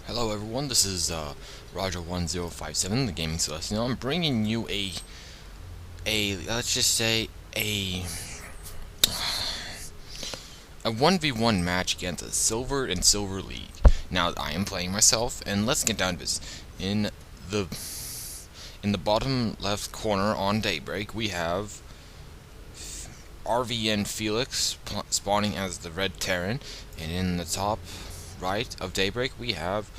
Hello everyone, this is Roger1057, the Gaming Celestial. I'm bringing you a let's just say a 1v1 match against a Silver and Silver League. Now I am playing myself, and let's get down to this. In the bottom left corner on Daybreak, we have RVN Felix spawning as the red Terran, and in the top right of Daybreak we have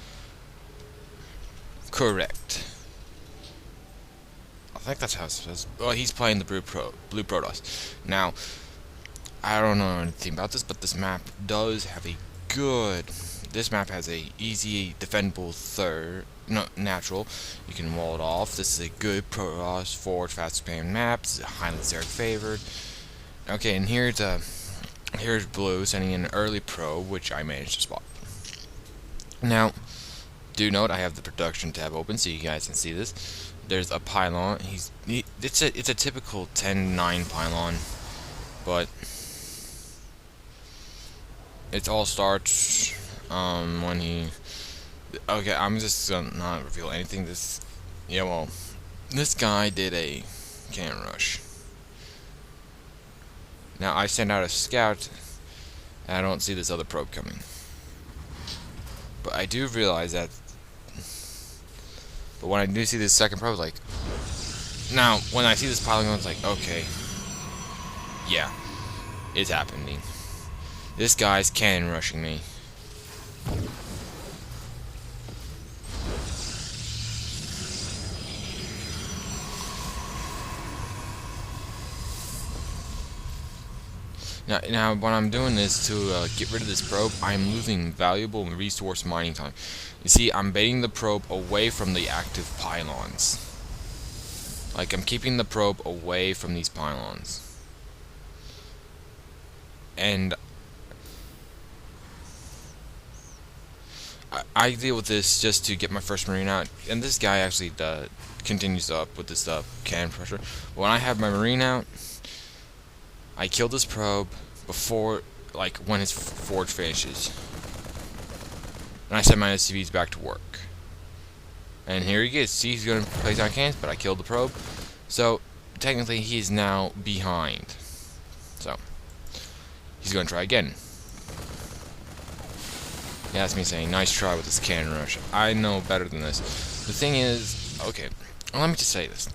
correct. I think that's how it says. Oh, he's playing the blue protoss. Now, I don't know anything about this, but this map does have a good. This map has a easy defendable natural. You can wall it off. This is a good protoss forward fast spam map. This is a highly Zerg favored. Okay, and here's blue sending in an early probe, which I managed to spot. Now, do note I have the production tab open so you guys can see this. There's a pylon. It's a typical 10-9 pylon, but it all starts when he. Okay, I'm just gonna not reveal anything. This guy did a cannon rush. Now I send out a scout, and I don't see this other probe coming. But I do realize that. But when I do see this second probe, like. Now, when I see this pylon, it's like, okay. Yeah. It's happening. This guy's cannon rushing me. Now, what I'm doing is to get rid of this probe. I'm losing valuable resource mining time. You see, I'm baiting the probe away from the active pylons. Like, I'm keeping the probe away from these pylons. And I deal with this just to get my first marine out. And this guy actually continues up with this cannon pressure. When I have my marine out, I kill this probe before, like, when his forge finishes. And I send my SCVs back to work. And here he gets. See, he's going to place on cannons, but I killed the probe. So, technically, he is now behind. So, he's going to try again. Yeah, that's me saying, nice try with this cannon rush. I know better than this. The thing is, Okay, well, let me just say this.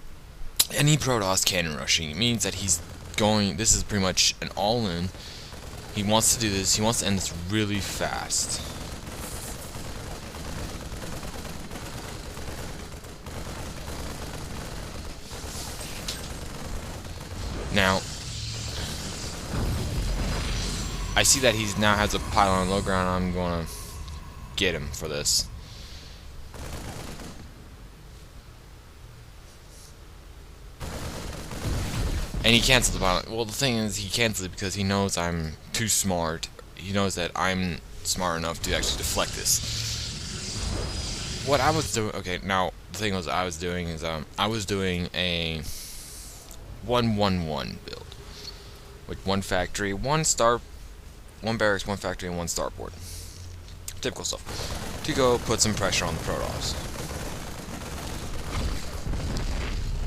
Any protoss cannon rushing means that he's going. This is pretty much an all-in. He wants to do this. He wants to end this really fast. Now, I see that he now has a pylon on low ground. I'm gonna get him for this. And he canceled the pylon. Well, the thing is, he canceled it because he knows I'm too smart. He knows that I'm smart enough to actually deflect this. What I was doing, okay, now the thing was I was doing is I was doing a 1-1-1 build with one factory, one barracks, one factory, and one starport. Typical stuff. To go put some pressure on the protoss.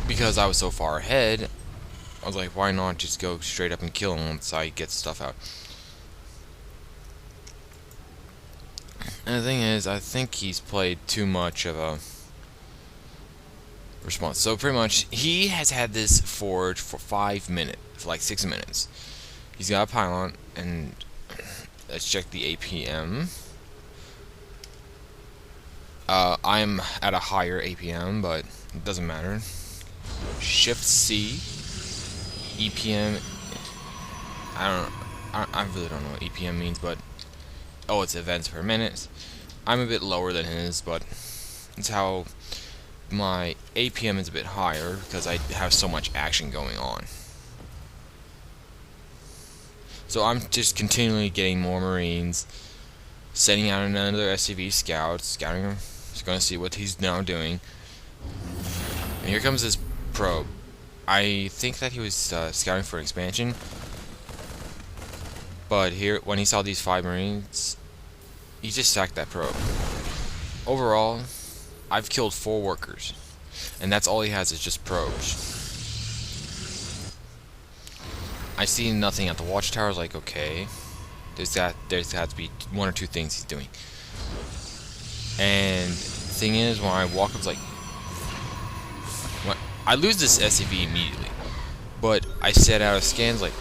Because I was so far ahead, I was like, why not just go straight up and kill him once I get stuff out? And the thing is, I think he's played too much of a response. So pretty much, he has had this forge for 5 minutes, for like 6 minutes. He's got a pylon, and let's check the APM. I'm at a higher APM, but it doesn't matter. Shift C, EPM. I really don't know what EPM means, but oh, it's events per minute. I'm a bit lower than his, but it's how my APM is a bit higher because I have so much action going on. So I'm just continually getting more Marines, sending out another SCV scout, scouting him. Just gonna see what he's now doing. And here comes this probe. I think that he was scouting for an expansion, but here, when he saw these 5 Marines, he just sacked that probe. Overall, I've killed 4 workers, and that's all he has is just probes. I see nothing at the watchtower. I was like, okay, there's had to be 1 or 2 things he's doing. And the thing is, when I walk up, it's like, I lose this SCV immediately, but I set out a scan, like,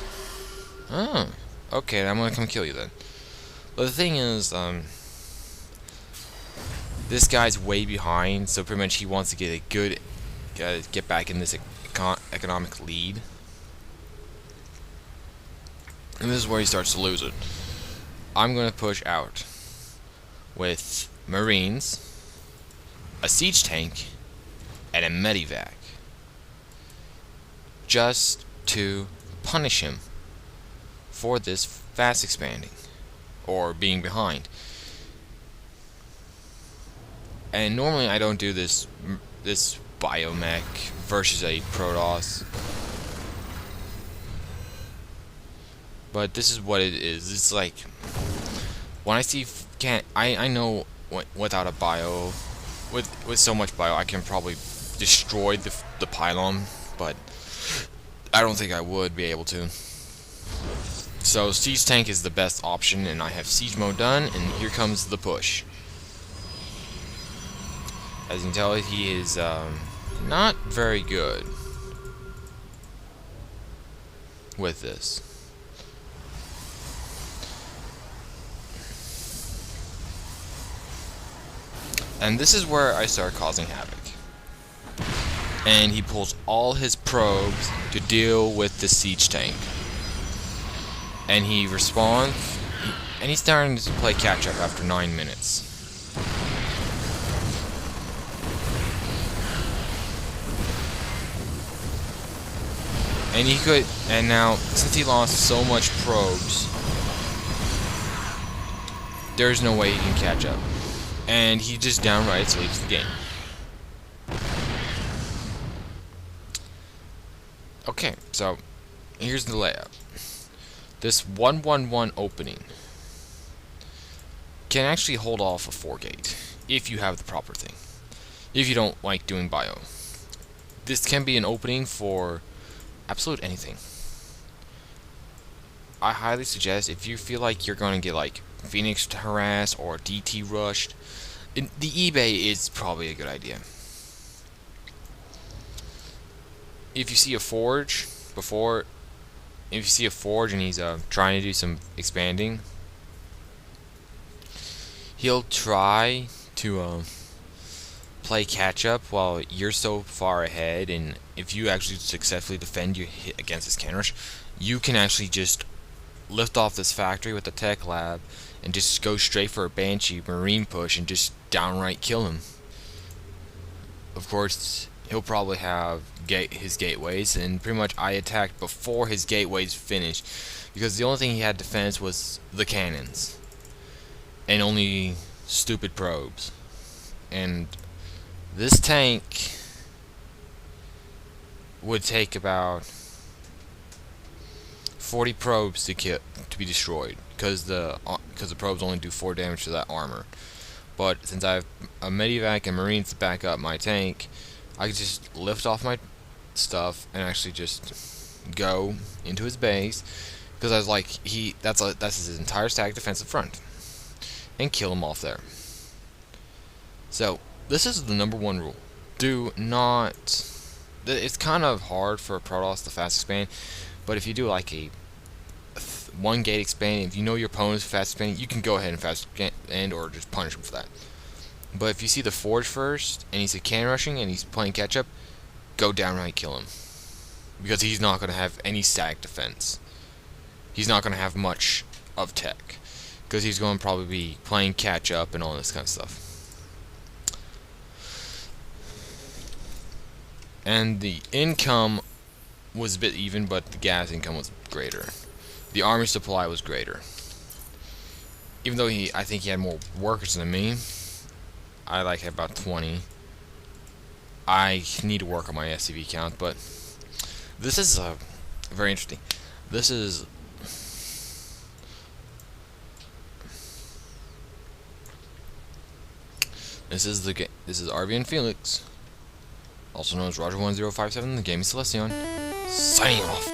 oh, okay, I'm gonna come kill you then. But the thing is, this guy's way behind, so pretty much he wants to get a good, get back in this economic lead. And this is where he starts to lose it. I'm going to push out with Marines, a siege tank, and a medivac. Just to punish him for this fast expanding, or being behind. And normally I don't do this biomech versus a protoss, but this is what it is. It's like when I see I know without a bio, with so much bio, I can probably destroy the pylon, but I don't think I would be able to. So siege tank is the best option, and I have siege mode done, and here comes the push. As you can tell, he is not very good with this. And this is where I start causing havoc. And he pulls all his probes to deal with the siege tank. And he responds, and he's starting to play catch up after 9 minutes. And he could, and now, since he lost so much probes, there's no way he can catch up. And he just downright leaves the game. Okay, so here's the layout. This 1-1-1 opening can actually hold off a 4-gate if you have the proper thing. If you don't like doing bio. This can be an opening for absolute anything. I highly suggest, if you feel like you're going to get like Phoenix harassed or DT rushed, the eBay is probably a good idea. if you see a forge before, if you see a forge and he's trying to do some expanding, he'll try to play catch up while you're so far ahead, and if you actually successfully defend your hit against his counter rush, you can actually just lift off this factory with the tech lab and just go straight for a Banshee Marine push and just downright kill him. Of course, he'll probably have his gateways, and pretty much I attacked before his gateways finished, because the only thing he had defense was the cannons and only stupid probes. And this tank would take about 40 probes to be destroyed, because the probes only do 4 damage to that armor. But since I have a medivac and marines to back up my tank, I can just lift off my stuff and actually just go into his base, because I was like, that's his entire stack defensive front, and kill him off there. So this is the #1 rule: do not. It's kind of hard for a protoss to fast expand, but if you do like a 1 gate expanding, if you know your opponent's fast expanding, you can go ahead and fast expand or just punish him for that. But if you see the forge first and he's a can rushing and he's playing catch up, go downright kill him, because he's not going to have any static defense. He's not going to have much of tech, because he's going to probably be playing catch up and all this kind of stuff. And the income was a bit even, but the gas income was greater. The army supply was greater. Even though I think he had more workers than me. I like had about 20. I need to work on my SCV count, but this is very interesting. This is RVN Felix, also known as Roger 1057. The game is Celestion, signing off.